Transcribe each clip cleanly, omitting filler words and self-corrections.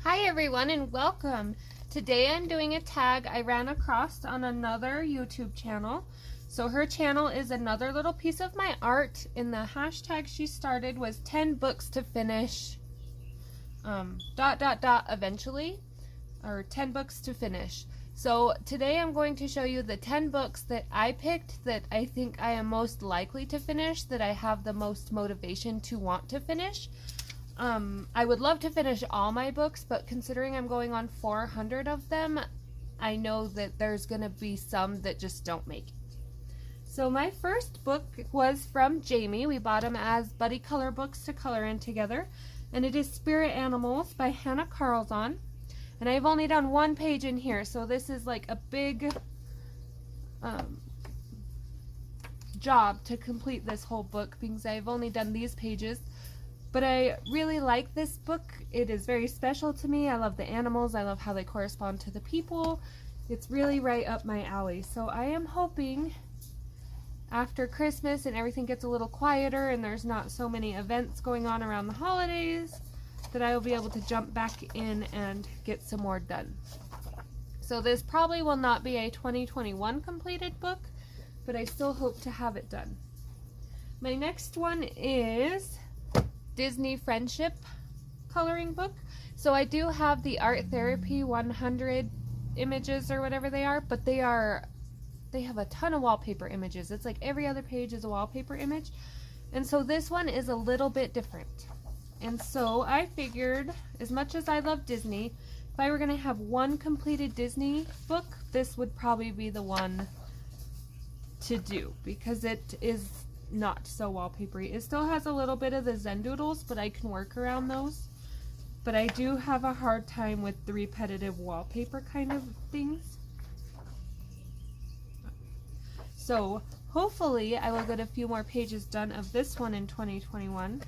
Hi everyone and welcome. Today I'm doing a tag I ran across on another YouTube channel. So her channel is another little piece of my art, and the hashtag she started was 10 books to finish eventually, or 10 books to finish. So today I'm going to show you the 10 books that I picked that I think I am most likely to finish, that I have the most motivation to want to finish. I would love to finish all my books, but considering I'm going on 400 of them, I know that there's going to be some that just don't make it. So my first book was from Jamie. We bought them as buddy color books to color in together, and it is Spirit Animals by Hannah Carlzon. And I've only done one page in here, so this is like a big job to complete this whole book because I've only done these pages. But I really like this book. It is very special to me. I love the animals. I love how they correspond to the people. It's really right up my alley. So I am hoping after Christmas and everything gets a little quieter and there's not so many events going on around the holidays, that I will be able to jump back in and get some more done. So this probably will not be a 2021 completed book, but I still hope to have it done. My next one is Disney Friendship coloring book. So I do have the Art Therapy 100 images or whatever they are, but they have a ton of wallpaper images. It's like every other page is a wallpaper image. And so this one is a little bit different. And so I figured, as much as I love Disney, if I were going to have one completed Disney book, this would probably be the one to do, because it is not so wallpapery. It still has a little bit of the Zen doodles, but I can work around those. But I do have a hard time with the repetitive wallpaper kind of things. So hopefully I will get a few more pages done of this one in 2021.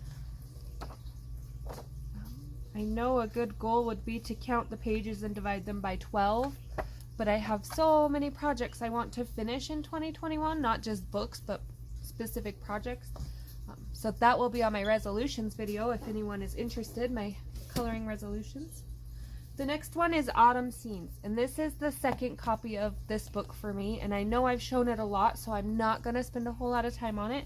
I know a good goal would be to count the pages and divide them by 12, but I have so many projects I want to finish in 2021, not just books, but specific projects. So that will be on my resolutions video if anyone is interested, my coloring resolutions. The next one is Autumn Scenes, and this is the second copy of this book for me, and I know I've shown it a lot, so I'm not going to spend a whole lot of time on it,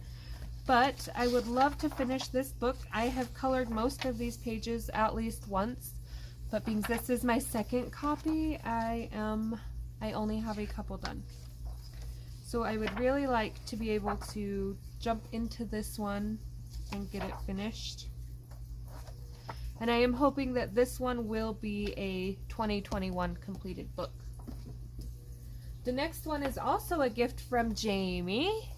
but I would love to finish this book. I have colored most of these pages at least once, but because this is my second copy, I only have a couple done. So I would really like to be able to jump into this one and get it finished. And I am hoping that this one will be a 2021 completed book. The next one is also a gift from Jamie,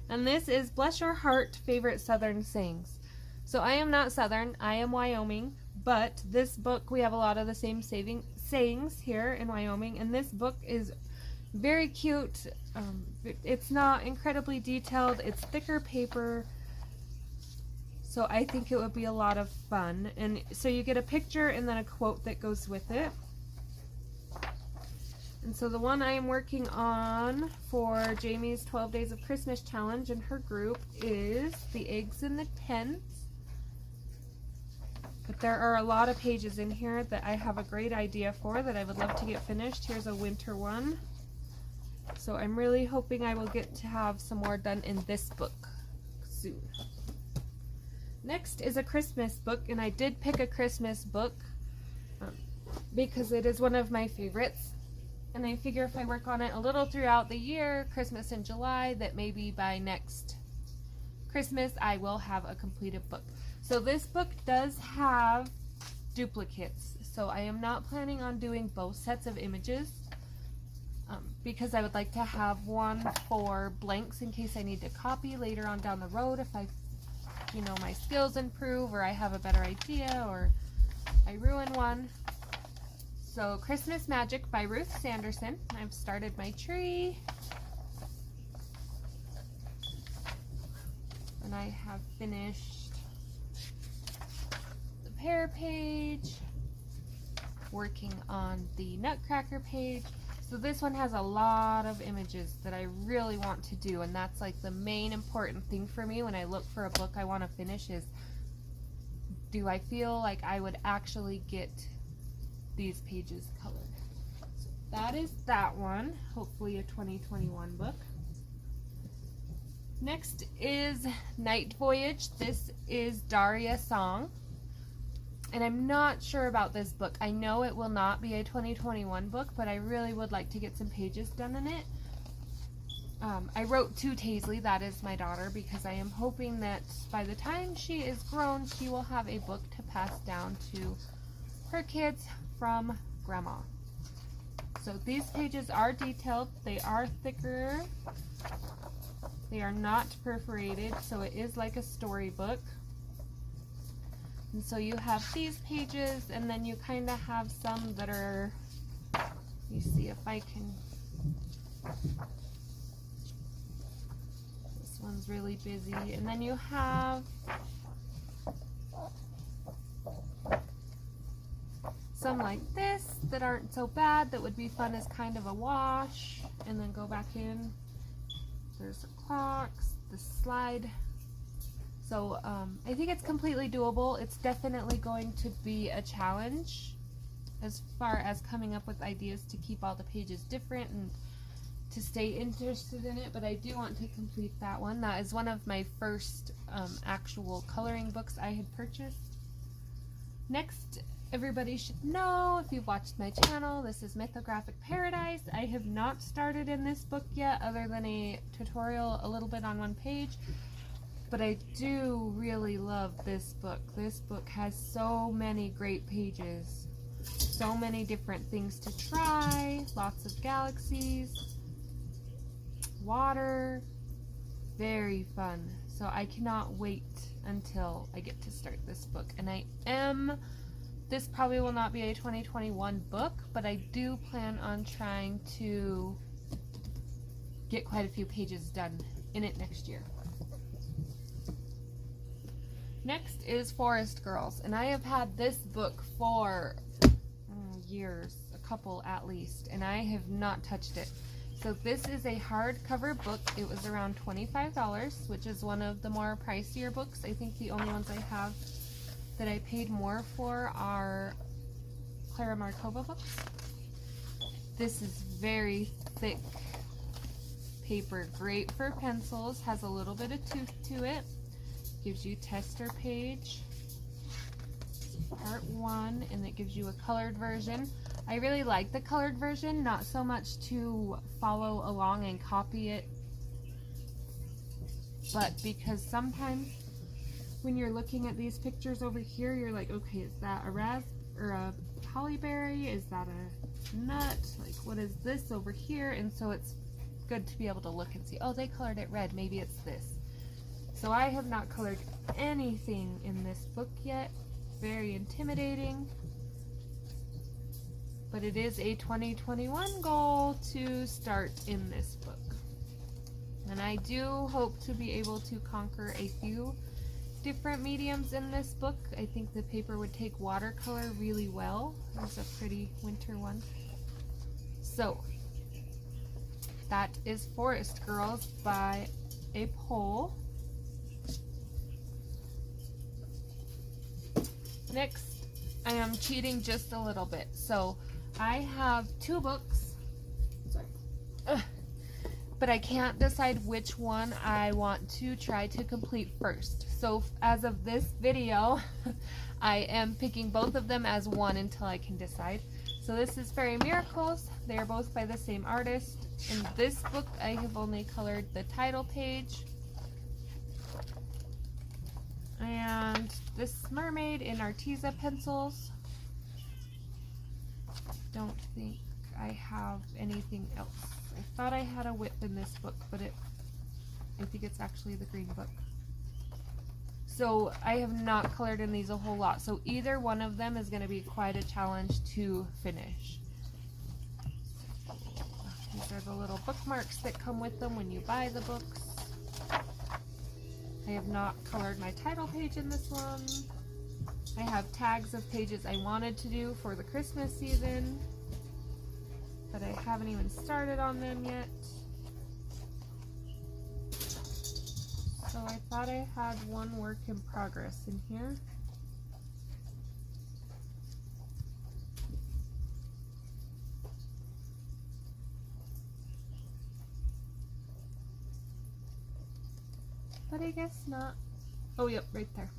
and this is Bless Your Heart Favorite Southern Sayings. So I am not Southern, I am Wyoming, but this book, we have a lot of the same sayings here in Wyoming, and this book is very cute. It's not incredibly detailed. It's thicker paper, so I think it would be a lot of fun. And so you get a picture and then a quote that goes with it. And so the one I am working on for Jamie's 12 Days of Christmas challenge and her group is The Eggs in the Tent. But there are a lot of pages in here that I have a great idea for that I would love to get finished. Here's a winter one. So I'm really hoping I will get to have some more done in this book soon. Next is a Christmas book, and I did pick a Christmas book because it is one of my favorites. And I figure if I work on it a little throughout the year, Christmas in July, that maybe by next Christmas I will have a completed book. So this book does have duplicates, so I am not planning on doing both sets of images. Because I would like to have one for blanks in case I need to copy later on down the road if my skills improve, or I have a better idea, or I ruin one. So Christmas Magic by Ruth Sanderson. I've started my tree. And I have finished the pear page, working on the Nutcracker page. So this one has a lot of images that I really want to do, and that's like the main important thing for me when I look for a book I want to finish is, do I feel like I would actually get these pages colored. So that is that one, hopefully a 2021 book. Next is Night Voyage. This is Daria's song. And I'm not sure about this book. I know it will not be a 2021 book, but I really would like to get some pages done in it. I wrote to Taisley, that is my daughter, because I am hoping that by the time she is grown, she will have a book to pass down to her kids from Grandma. So these pages are detailed. They are thicker. They are not perforated, so it is like a storybook. And so you have these pages, and then you kind of have some that are, let me see if I can, this one's really busy, and then you have some like this that aren't so bad, that would be fun as kind of a wash, and then go back in. There's the clocks, the slide. So I think it's completely doable. It's definitely going to be a challenge as far as coming up with ideas to keep all the pages different and to stay interested in it, but I do want to complete that one. That is one of my first actual coloring books I had purchased. Next, everybody should know, if you've watched my channel, this is Mythology Paradise. I have not started in this book yet, other than a tutorial a little bit on one page. But I do really love this book. This book has so many great pages, so many different things to try, lots of galaxies, water, very fun. So I cannot wait until I get to start this book. And this probably will not be a 2021 book, but I do plan on trying to get quite a few pages done in it next year. Next is Forest Girls, and I have had this book for years, a couple at least, and I have not touched it. So this is a hardcover book. It was around $25, which is one of the more pricier books. I think the only ones I have that I paid more for are Clara Markova books. This is very thick paper, great for pencils, has a little bit of tooth to it. Gives you tester page, part 1, and it gives you a colored version. I really like the colored version, not so much to follow along and copy it, but because sometimes when you're looking at these pictures over here, you're like, okay, is that a or a hollyberry? Is that a nut? Like, what is this over here? And so it's good to be able to look and see, oh, they colored it red, maybe it's this. So I have not colored anything in this book yet. Very intimidating. But it is a 2021 goal to start in this book. And I do hope to be able to conquer a few different mediums in this book. I think the paper would take watercolor really well. It's a pretty winter one. So that is Forest Girls by a Pole. Next, I am cheating just a little bit. So I have 2 books, but I can't decide which one I want to try to complete first. So as of this video, I am picking both of them as one until I can decide. So this is Fairy Miracles. They are both by the same artist. In this book, I have only colored the title page. And this mermaid in Arteza pencils. Don't think I have anything else. I thought I had a whip in this book, but I think it's actually the green book. So I have not colored in these a whole lot. So either one of them is going to be quite a challenge to finish. These are the little bookmarks that come with them when you buy the books. I have not colored my title page in this one. I have tags of pages I wanted to do for the Christmas season, but I haven't even started on them yet. So I thought I had one work in progress in here. but I guess not. Oh, yep, right there.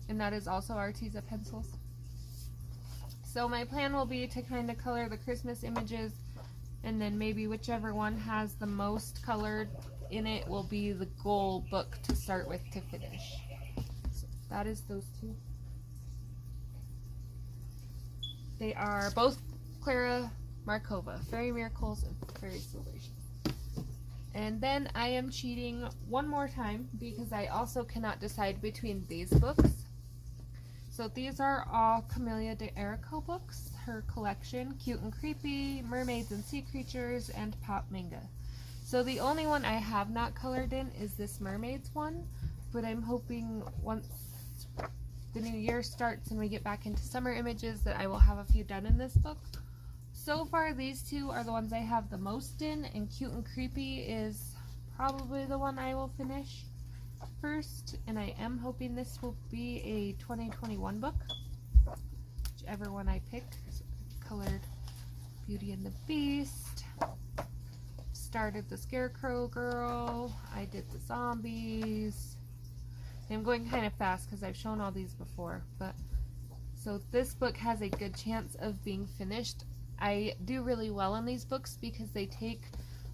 And that is also Arteza pencils. So my plan will be to kind of color the Christmas images, and then maybe whichever one has the most colored in it will be the goal book to start with to finish. So that is those two. They are both Clara Markova, Fairy Miracles and Fairy Celebration. And then I am cheating one more time because I also cannot decide between these books. So these are all Camellia de Erico books, her collection, Cute and Creepy, Mermaids and Sea Creatures, and Pop Manga. So the only one I have not colored in is this Mermaids one, but I'm hoping once the new year starts and we get back into summer images that I will have a few done in this book. So far these two are the ones I have the most in, and Cute and Creepy is probably the one I will finish first, and I am hoping this will be a 2021 book, whichever one I pick. So I colored Beauty and the Beast, started the Scarecrow Girl, I did the zombies. I'm going kind of fast because I've shown all these before, but so this book has a good chance of being finished. I do really well in these books because they take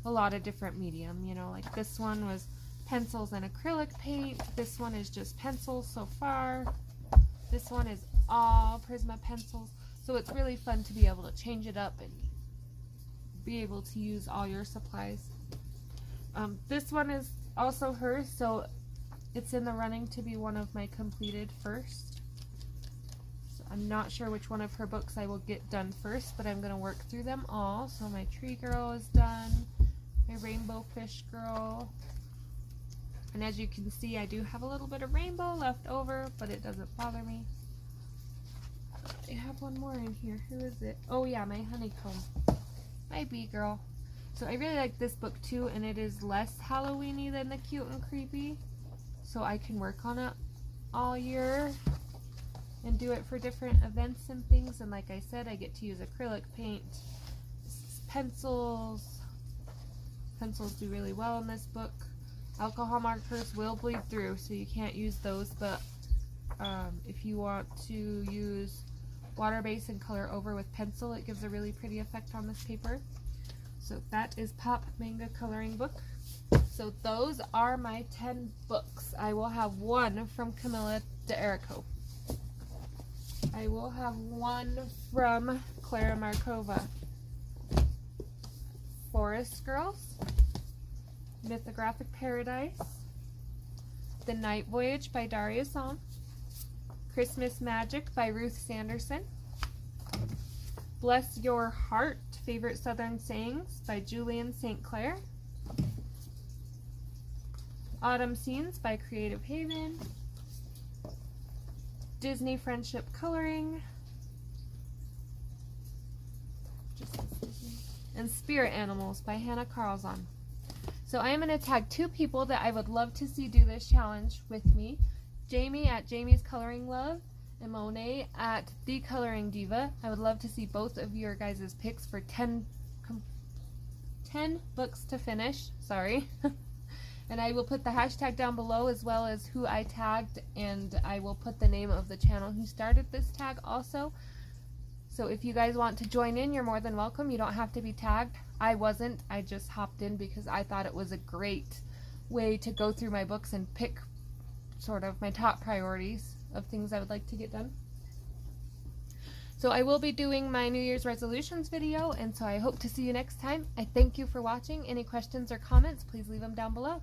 a lot of different medium, you know, like this one was pencils and acrylic paint, this one is just pencils so far, this one is all Prisma pencils, so it's really fun to be able to change it up and be able to use all your supplies. This one is also hers, so it's in the running to be one of my completed first. So I'm not sure which one of her books I will get done first, but I'm going to work through them all. So my Tree Girl is done, my Rainbow Fish Girl, and as you can see I do have a little bit of rainbow left over, but it doesn't bother me. I have one more in here. Who is it? Oh yeah, my Honeycomb, my Bee Girl. So I really like this book too, and it is less Halloween-y than the Cute and Creepy. So I can work on it all year and do it for different events and things. And like I said, I get to use acrylic paint, pencils. Pencils do really well in this book. Alcohol markers will bleed through, so you can't use those, but if you want to use water base and color over with pencil, it gives a really pretty effect on this paper. So that is Pop Manga coloring book. So those are my 10 books. I will have one from Camellia de Erico. I will have one from Clara Markova. Forest Girls, Mythology Paradise, The Night Voyage by Daria Song, Christmas Magic by Ruth Sanderson, Bless Your Heart, Favorite Southern Sayings by Julian St. Clair, Autumn Scenes by Creative Haven, Disney Friendship Coloring, and Spirit Animals by Hannah Carlson. So I am going to tag two people that I would love to see do this challenge with me. Jamie at Jamiescoloringlove and Monet at The Coloring Diva. I would love to see both of your guys' picks for 10 books to finish. Sorry. And I will put the hashtag down below as well as who I tagged, and I will put the name of the channel who started this tag also. So if you guys want to join in, you're more than welcome. You don't have to be tagged. I wasn't. I just hopped in because I thought it was a great way to go through my books and pick sort of my top priorities of things I would like to get done. So I will be doing my New Year's resolutions video, and so I hope to see you next time. I thank you for watching. Any questions or comments, please leave them down below.